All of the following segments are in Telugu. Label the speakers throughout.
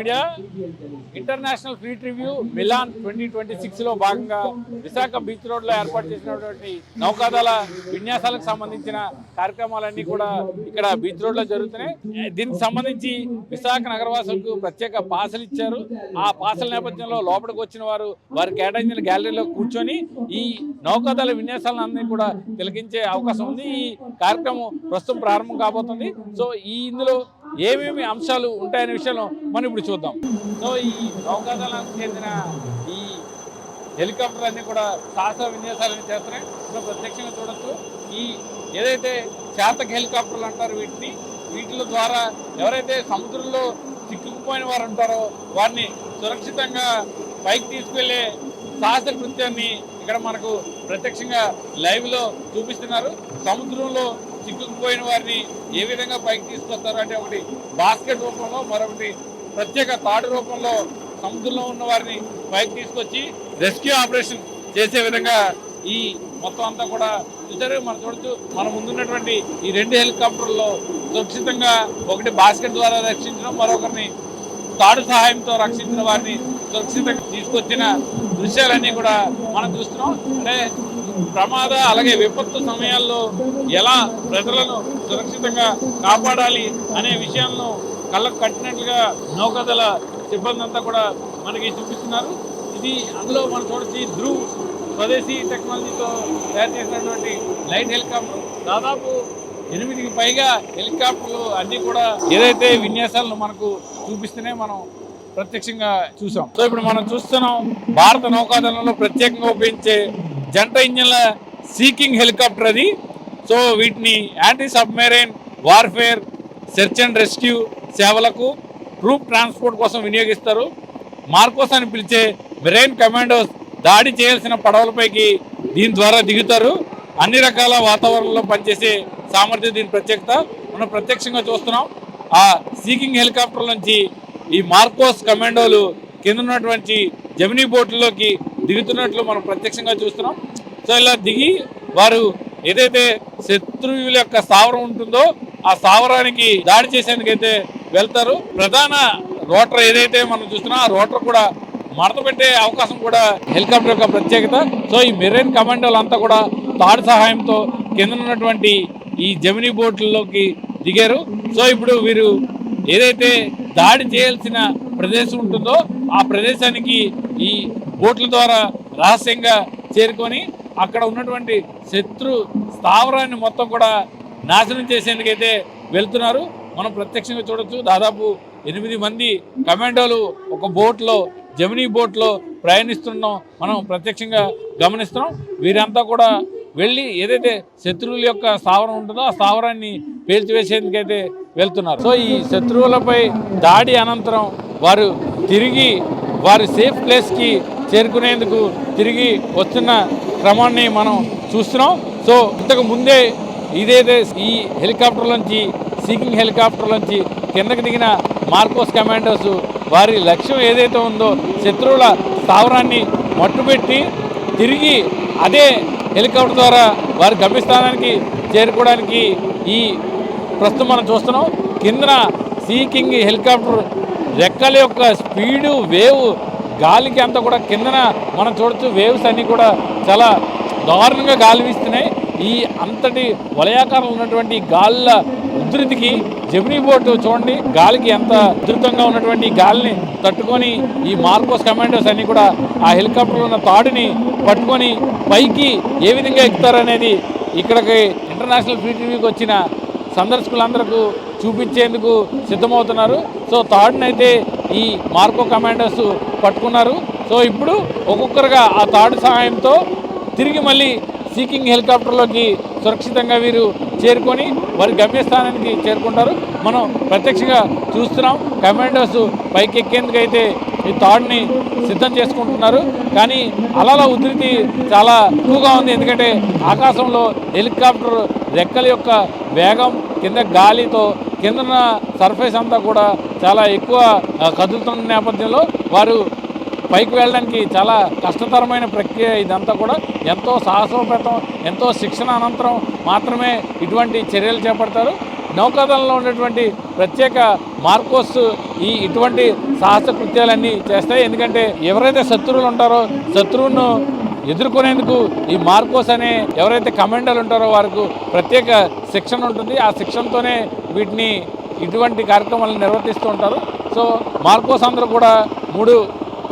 Speaker 1: Media international fleet review Milan 2026లో భాగంగా విశాఖ బీచ్ రోడ్ లో ఏర్పాటు చేసినటువంటి నౌకాదళ విన్యాసాలకు సంబంధించిన కార్యక్రమాలన్నీ కూడా ఇక్కడ బీచ్ రోడ్ లో జరుగుతున్నాయి. దీనికి సంబంధించి విశాఖ నగరవాసులకు ప్రత్యేక పాసలు ఇచ్చారు. ఆ పాసల నేపథ్యంలో లోపలికి వచ్చిన వారు వారి కేటాయించిన గ్యాలరీలో కూర్చొని ఈ నౌకాదళ విన్యాసాలన్నీ కూడా తిలకించే అవకాశం ఉంది. ఈ కార్యక్రమం ప్రస్తుతం ప్రారంభం కాబోతుంది. సో ఇందులో ఏమేమి అంశాలు ఉంటాయనే విషయంలో మనం ఇప్పుడు చూద్దాం. సో ఈ నౌకాదళానికి చెందిన ఈ హెలికాప్టర్ అన్ని కూడా సాహస విన్యాసాలని చేస్తున్నాయి. ఇప్పుడు ప్రత్యక్షంగా చూడొచ్చు. ఈ ఏదైతే చేతక హెలికాప్టర్లు అంటారు వీటిల ద్వారా ఎవరైతే సముద్రంలో చిక్కుకుపోయిన వారు ఉంటారో వారిని సురక్షితంగా పైకి తీసుకువెళ్ళే సాహస కృత్యాన్ని ఇక్కడ మనకు ప్రత్యక్షంగా లైవ్ లో చూపిస్తున్నారు. సముద్రంలో చిక్కుకుపోయిన వారిని ఏ విధంగా పైకి తీసుకొస్తారు అంటే ఒకటి బాస్కెట్ రూపంలో, మరొకటి ప్రత్యేక తాడు రూపంలో సముద్రంలో ఉన్న వారిని పైకి తీసుకొచ్చి రెస్క్యూ ఆపరేషన్ చేసే విధంగా ఈ మొత్తం అంతా కూడా చూసారు. మనం చూడొచ్చు, మన ముందున్నటువంటి ఈ 2 హెలికాప్టర్లలో సురక్షితంగా ఒకటి బాస్కెట్ ద్వారా రక్షించడం, మరొకరిని తాడు సహాయంతో రక్షించిన వారిని సురక్షితంగా తీసుకొచ్చిన దృశ్యాలన్నీ కూడా మనం చూస్తున్నాం. అంటే ప్రమాద అలాగే విపత్తు సమయాల్లో ఎలా ప్రజలను సురక్షితంగా కాపాడాలి అనే విషయాలను కళ్ళకు కట్టినట్లుగా నౌకాదళ సిబ్బంది అంతా కూడా మనకి చూపిస్తున్నారు. ఇది అందులో మనం చూడొచ్చు ధ్రువ్ స్వదేశీ టెక్నాలజీతో తయారు చేసినటువంటి లైట్ హెలికాప్టర్. దాదాపు 8కి పైగా హెలికాప్టర్లు అన్నీ కూడా ఏదైతే విన్యాసాలను మనకు చూపిస్తూనే మనం ప్రత్యక్షంగా చూసాం. సో ఇప్పుడు మనం చూస్తున్నాం భారత నౌకాదళంలో ప్రత్యేకంగా ఉపయోగించే జంట ఇంజన్ల సీకింగ్ హెలికాప్టర్ అది. సో వీటిని anti submarine warfare, search and rescue సేవలకు, ట్రూప్ ట్రాన్స్పోర్ట్ కోసం వినియోగిస్తారు. మార్కోస్ అని పిలిచే మెరైన్ కమాండోస్ దాడి చేయాల్సిన పడవలపైకి దీని ద్వారా దిగుతారు. అన్ని రకాల వాతావరణంలో పనిచేసే సామర్థ్యం దీని ప్రత్యేకత. మనం ప్రత్యక్షంగా చూస్తున్నాం. ఆ సీకింగ్ హెలికాప్టర్ నుంచి ఈ మార్కోస్ కమాండోలు కింద ఉన్నటువంటి జెమినీ బోట్లలోకి దిగుతున్నట్లు మనం ప్రత్యక్షంగా చూస్తున్నాం. సో ఇలా దిగి వారు ఏదైతే శత్రువుల యొక్క స్థావరం ఉంటుందో ఆ స్థావరానికి దాడి చేసేందుకైతే వెళ్తారు. ప్రధాన రోటర్ ఏదైతే మనం చూస్తున్నాం ఆ రోటర్ కూడా మడత పెట్టే అవకాశం కూడా హెలికాప్టర్ యొక్క ప్రత్యేకత. సో ఈ మెరైన్ కమాండోలు అంతా కూడా తాడు సహాయంతో కింద ఉన్నటువంటి ఈ జెమినీ బోట్లలోకి దిగారు. సో ఇప్పుడు వీరు ఏదైతే దాడి చేయాల్సిన ప్రదేశం ఉంటుందో ఆ ప్రదేశానికి ఈ బోట్ల ద్వారా రహస్యంగా చేరుకొని అక్కడ ఉన్నటువంటి శత్రు స్థావరాన్ని మొత్తం కూడా నాశనం చేసేందుకైతే వెళ్తున్నారు. మనం ప్రత్యక్షంగా చూడొచ్చు. దాదాపు 8 మంది కమాండోలు ఒక బోట్లో, జెమినీ బోట్లో ప్రయాణిస్తున్నాం మనం ప్రత్యక్షంగా గమనిస్తున్నాం. వీరంతా కూడా వెళ్ళి ఏదైతే శత్రువుల యొక్క స్థావరం ఉంటుందో ఆ స్థావరాన్ని పేల్చివేసేందుకైతే వెళ్తున్నారు. సో ఈ శత్రువులపై దాడి అనంతరం వారు తిరిగి వారి సేఫ్ ప్లేస్కి చేరుకునేందుకు తిరిగి వస్తున్న క్రమాన్ని మనం చూస్తున్నాం. సో ఇంతకు ముందే ఇదైతే ఈ హెలికాప్టర్ నుంచి, సీకింగ్ హెలికాప్టర్ నుంచి కిందకి దిగిన మార్కోస్ కమాండోస్ వారి లక్ష్యం ఏదైతే ఉందో శత్రువుల స్థావరాన్ని మట్టుపెట్టి తిరిగి అదే హెలికాప్టర్ ద్వారా వారి గమ్యస్థానానికి చేరుకోవడానికి ఈ ప్రస్తుతం మనం చూస్తున్నాం. కిందన సీకింగ్ హెలికాప్టర్ రెక్కల యొక్క స్పీడు, వేవ్, గాలికి అంతా కూడా కిందన మనం చూడొచ్చు. వేవ్స్ అన్నీ కూడా చాలా దారుణంగా గాలి వీస్తున్నాయి. ఈ అంతటి వలయాకారంలో ఉన్నటువంటి గాలుల ఉధృతికి జెమినీ బోట్ చూడండి గాలికి ఎంత ఉధృతంగా ఉన్నటువంటి గాలిని తట్టుకొని ఈ మార్కోస్ కమాండోస్ అన్ని కూడా ఆ హెలికాప్టర్లో ఉన్న తాడుని పట్టుకొని పైకి ఏ విధంగా ఎక్కుతారనేది ఇక్కడికి ఇంటర్నేషనల్ ఫ్లీట్ రివ్యూకి వచ్చిన సందర్శకులందరికీ చూపించేందుకు సిద్ధమవుతున్నారు. సో తాడునైతే ఈ మార్కో కమాండోస్ పట్టుకున్నారు. సో ఇప్పుడు ఒక్కొక్కరుగా ఆ తాడు సహాయంతో తిరిగి మళ్ళీ సీకింగ్ హెలికాప్టర్లోకి సురక్షితంగా వీరు చేరుకొని వారి గమ్యస్థానానికి చేరుకుంటారు. మనం ప్రత్యక్షంగా చూస్తున్నాం. కమాండోస్ పైకి ఎక్కేందుకైతే ఈ తాడుని సిద్ధం చేసుకుంటున్నారు. కానీ అలల ఉధృతి చాలా ఎక్కువగా ఉంది. ఎందుకంటే ఆకాశంలో హెలికాప్టర్ రెక్కల యొక్క వేగం, కింద గాలితో కింద సర్ఫేస్ అంతా కూడా చాలా ఎక్కువ కదులుతున్న నేపథ్యంలో వారు పైకి వెళ్ళడానికి చాలా కష్టతరమైన ప్రక్రియ. ఇదంతా కూడా ఎంతో సాహసోపేతం, ఎంతో శిక్షణ అనంతరం మాత్రమే ఇటువంటి చర్యలు చేపడతారు. నౌకాదళంలో ఉన్నటువంటి ప్రత్యేక మార్కోస్ ఇటువంటి సాహస కృత్యాలన్నీ చేస్తాయి. ఎందుకంటే ఎవరైతే శత్రువులు ఉంటారో శత్రువును ఎదుర్కొనేందుకు ఈ మార్కోస్ అనే ఎవరైతే కమాండర్లు ఉంటారో వారికి ప్రత్యేక శిక్షణ ఉంటుంది. ఆ శిక్షణతోనే వీటిని ఇటువంటి కార్యక్రమాలను నిర్వర్తిస్తూ ఉంటారు. సో మార్కోస్ అందరూ కూడా 3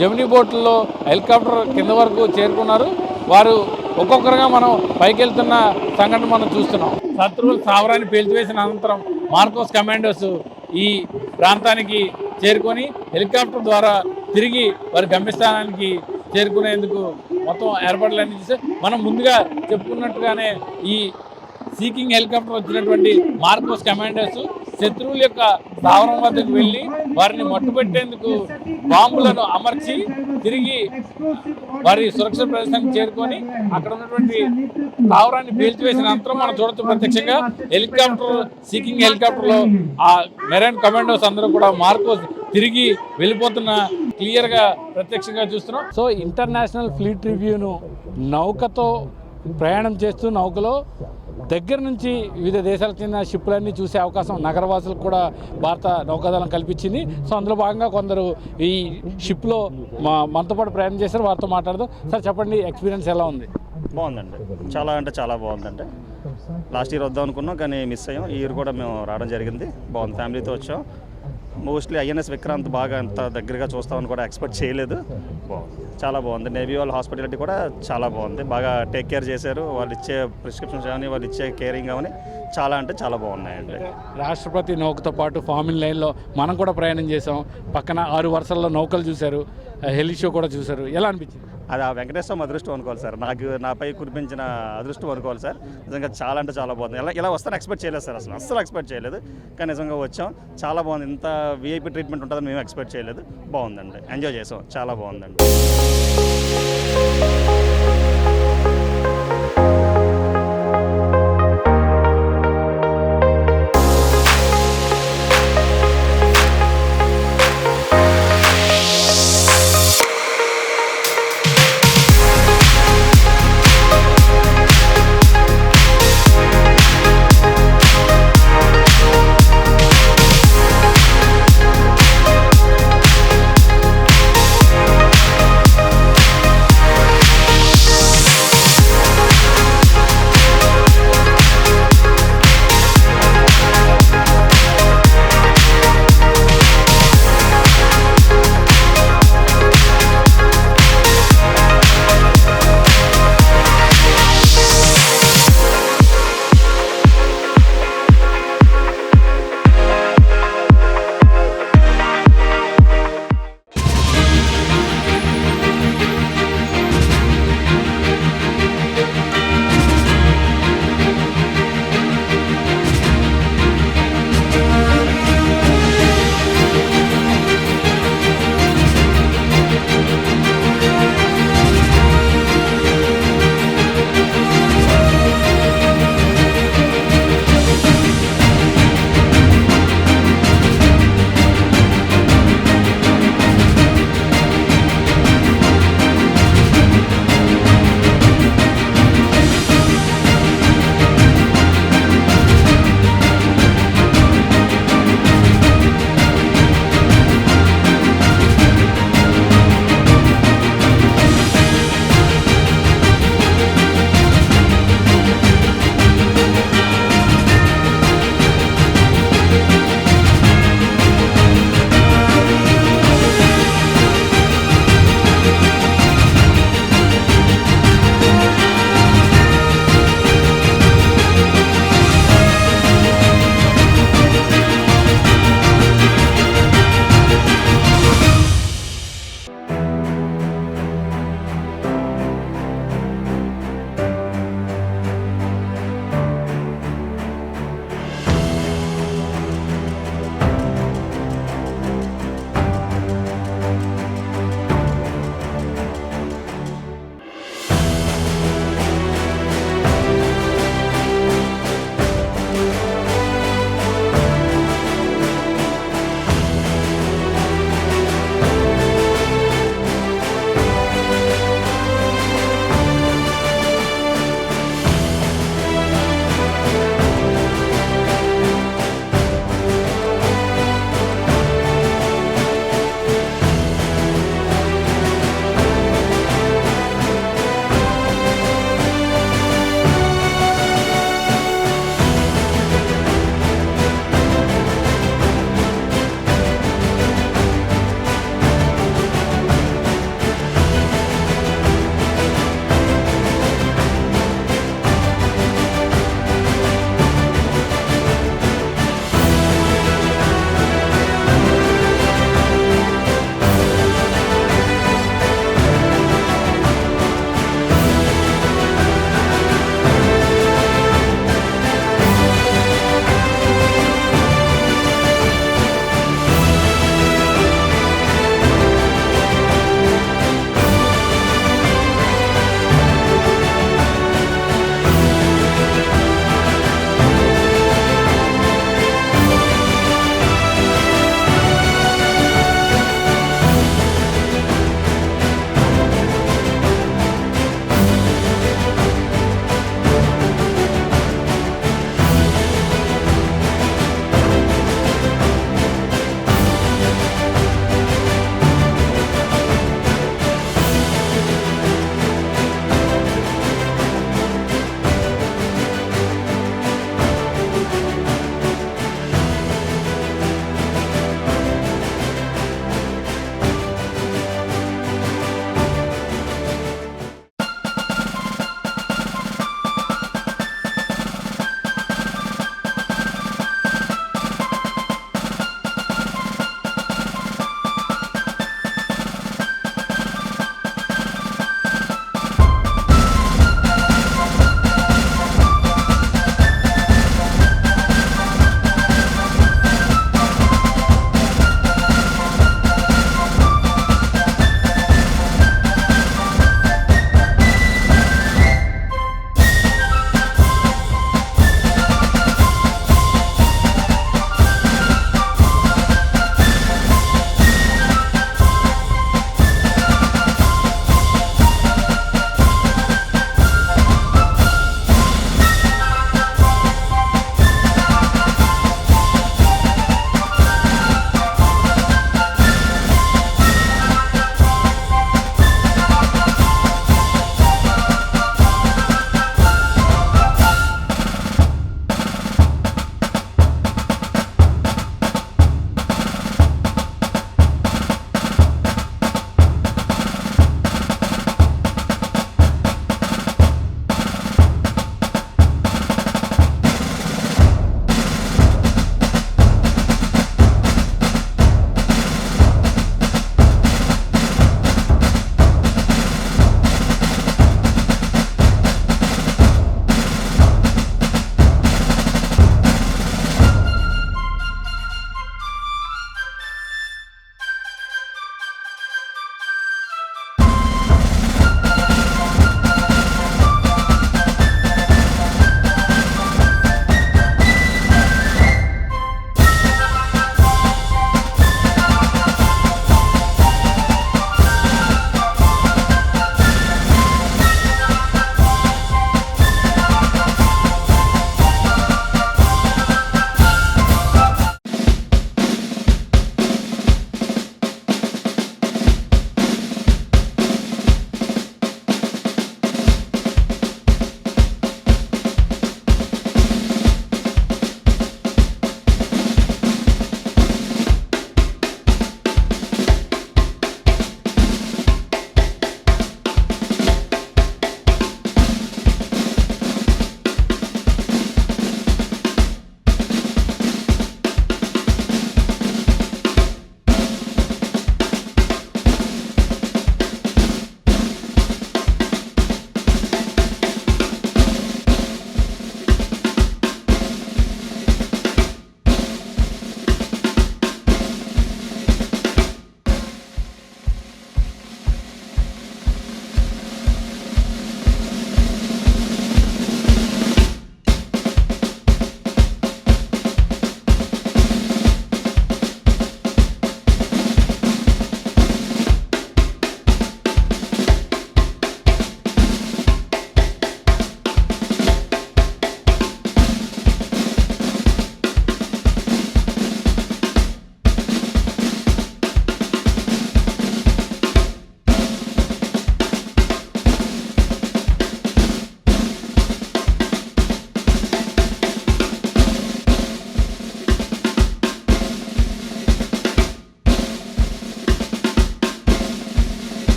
Speaker 1: జెమినీ బోట్లలో హెలికాప్టర్ కింద వరకు చేరుకున్నారు. వారు ఒక్కొక్కరుగా మనం పైకి వెళ్తున్న సంఘటన మనం చూస్తున్నాం. శత్రువులు స్థావరాన్ని పేల్చివేసిన అనంతరం మార్కోస్ కమాండోస్ ఈ ప్రాంతానికి చేరుకొని హెలికాప్టర్ ద్వారా తిరిగి వారి గమ్యస్థానానికి చేరుకునేందుకు మొత్తం ఏర్పాట్లన్నీ చేశారు. మనం ముందుగా చెప్పుకున్నట్టుగానే ఈ సీకింగ్ హెలికాప్టర్ వచ్చినటువంటి మార్కోస్ కమాండోస్ శత్రువుల యొక్క స్థావరం వద్దకు వెళ్ళి వారిని మట్టుపెట్టేందుకు బాంబులను అమర్చి తిరిగి వారి సురక్షిత ప్రదేశానికి చేరుకొని అక్కడ ఉన్నటువంటి స్థావరాన్ని పేల్చివేసిన అనంతరం మనం చూడొచ్చు ప్రత్యక్షంగా హెలికాప్టర్ సీకింగ్ హెలికాప్టర్లో ఆ మెరైన్ కమాండోస్ అందరూ కూడా మార్కోస్ తిరిగి వెళ్ళిపోతున్న క్లియర్గా ప్రత్యక్షంగా చూస్తున్నాం. సో ఇంటర్నేషనల్ ఫ్లీట్ రివ్యూను నౌకతో ప్రయాణం చేస్తూ నౌకలో దగ్గర నుంచి వివిధ దేశాలకు చెందిన షిప్లన్నీ చూసే అవకాశం నగరవాసులకు కూడా భారత నౌకాదళం కల్పించింది. సో అందులో భాగంగా కొందరు ఈ షిప్లో మనతో పాటు ప్రయాణం చేశారు. వారితో మాట్లాడదాం. సార్ చెప్పండి, ఎక్స్పీరియన్స్ ఎలా ఉంది?
Speaker 2: బాగుందండి, చాలా అంటే చాలా బాగుందండి. లాస్ట్ ఇయర్ వద్దాం అనుకున్నాం కానీ మిస్ అయ్యాం. ఈ ఇయర్ కూడా మేము రావడం జరిగింది. బాగుంది, ఫ్యామిలీతో వచ్చాం. మోస్ట్లీ ఐఎన్ఎస్ విక్రాంత్ బాగా అంత దగ్గరగా చూస్తామని కూడా ఎక్స్పెక్ట్ చేయలేదు. బాగుంది, చాలా బాగుంది. నేవీ వాళ్ళ హాస్పిటాలిటీ కూడా చాలా బాగుంది. బాగా టేక్ కేర్ చేశారు. వాళ్ళు ఇచ్చే ప్రిస్క్రిప్షన్స్ కానీ వాళ్ళు ఇచ్చే కేరింగ్ కానీ చాలా అంటే చాలా బాగున్నాయండి.
Speaker 1: రాష్ట్రపతి నౌకతో పాటు ఫార్మిన్ లైన్లో మనం కూడా ప్రయాణం చేసాం. పక్కన 6 వరుసల్లో నౌకలు చూశారు, హెలి షో కూడా చూశారు. ఎలా అనిపించింది?
Speaker 2: అది ఆ వెంకటేశ్వరం అదృష్టం అనుకోవాలి సార్. నాపై కురిపించిన అదృష్టం అనుకోవాలి సార్. నిజంగా చాలా అంటే చాలా బాగుంది. ఇలా వస్తాను ఎక్స్పెక్ట్ చేయలేదు సార్, అస్సలు ఎక్స్పెక్ట్ చేయలేదు. కానీ నిజంగా వచ్చాం, చాలా బాగుంది. ఇంత వీఐపీ ట్రీట్మెంట్ ఉంటుందని మేము ఎక్స్పెక్ట్ చేయలేదు. బాగుందండి, ఎంజాయ్ చేసాం, చాలా బాగుందండి.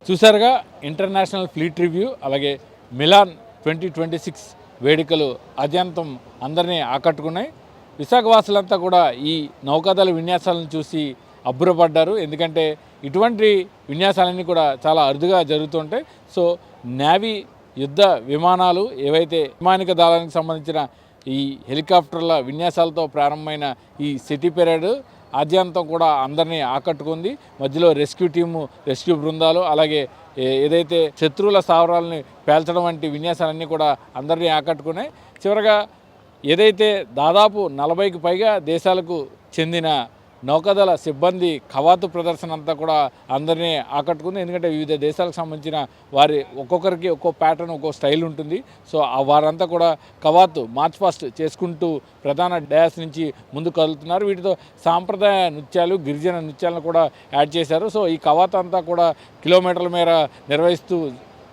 Speaker 1: చూసారుగా ఇంటర్నేషనల్ ఫ్లీట్ రివ్యూ అలాగే మిలాన్ 2026 వేడుకలు అత్యంతం అందరినీ ఆకట్టుకున్నాయి. విశాఖవాసులంతా కూడా ఈ నౌకాదళ విన్యాసాలను చూసి అబ్బురపడ్డారు. ఎందుకంటే ఇటువంటి విన్యాసాలన్నీ కూడా చాలా అరుదుగా జరుగుతుంటాయి. సో నేవీ యుద్ధ విమానాలు ఏవైతే వైమానిక దళానికి సంబంధించిన ఈ హెలికాప్టర్ల విన్యాసాలతో ప్రారంభమైన ఈ సిటీ పెరేడ్ ఆద్యంతం కూడా అందరినీ ఆకట్టుకుంది. మధ్యలో రెస్క్యూ టీము, రెస్క్యూ బృందాలు, అలాగే ఏదైతే శత్రువుల స్థావరాలని పేల్చడం వంటి విన్యాసాలన్నీ కూడా అందరినీ ఆకట్టుకున్నాయి. చివరగా ఏదైతే దాదాపు 40కి పైగా దేశాలకు చెందిన నౌకాదళ సిబ్బంది కవాతు ప్రదర్శన అంతా కూడా అందరినీ ఆకట్టుకుంది. ఎందుకంటే వివిధ దేశాలకు సంబంధించిన వారి ఒక్కొక్కరికి ఒక్కో ప్యాటర్న్, ఒక్కో స్టైల్ ఉంటుంది. సో వారంతా కూడా కవాతు మార్చ్ పాస్ట్ చేసుకుంటూ ప్రధాన డ్యాస్ నుంచి ముందుకు కదులుతున్నారు. వీటితో సాంప్రదాయ నృత్యాలు, గిరిజన నృత్యాలను కూడా యాడ్ చేశారు. సో ఈ కవాతు అంతా కూడా కిలోమీటర్ల మేర నిర్వహిస్తూ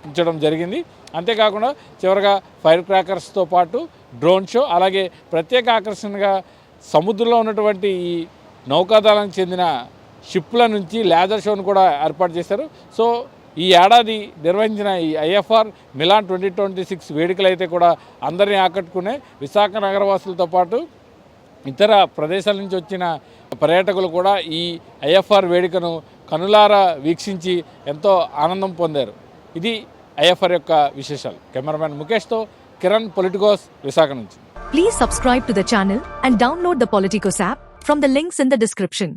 Speaker 1: ఉంచడం జరిగింది. అంతేకాకుండా చివరగా ఫైర్ క్రాకర్స్తో పాటు డ్రోన్ షో, అలాగే ప్రత్యేక ఆకర్షణగా సముద్రంలో ఉన్నటువంటి ఈ నౌకాదళానికి చెందిన షిప్ల నుంచి లేజర్ షోను కూడా ఏర్పాటు చేశారు. సో ఈ ఏడాది నిర్వహించిన ఈ ఐఎఫ్ఆర్ మిలాన్ 2026 వేడుకలు అయితే కూడా అందరినీ ఆకట్టుకునే విశాఖ నగరవాసులతో పాటు ఇతర ప్రదేశాల నుంచి వచ్చిన పర్యాటకులు కూడా ఈ ఐఎఫ్ఆర్ వేడుకను కనులారా వీక్షించి ఎంతో ఆనందం పొందారు. ఇది ఐఎఫ్ఆర్ యొక్క విశేషాలు. కెమెరామెన్ ముఖేష్తో కిరణ్, పొలిటికోస్, విశాఖ నుంచి.
Speaker 3: Please subscribe to the channel and download the Politicos app from the links in the description.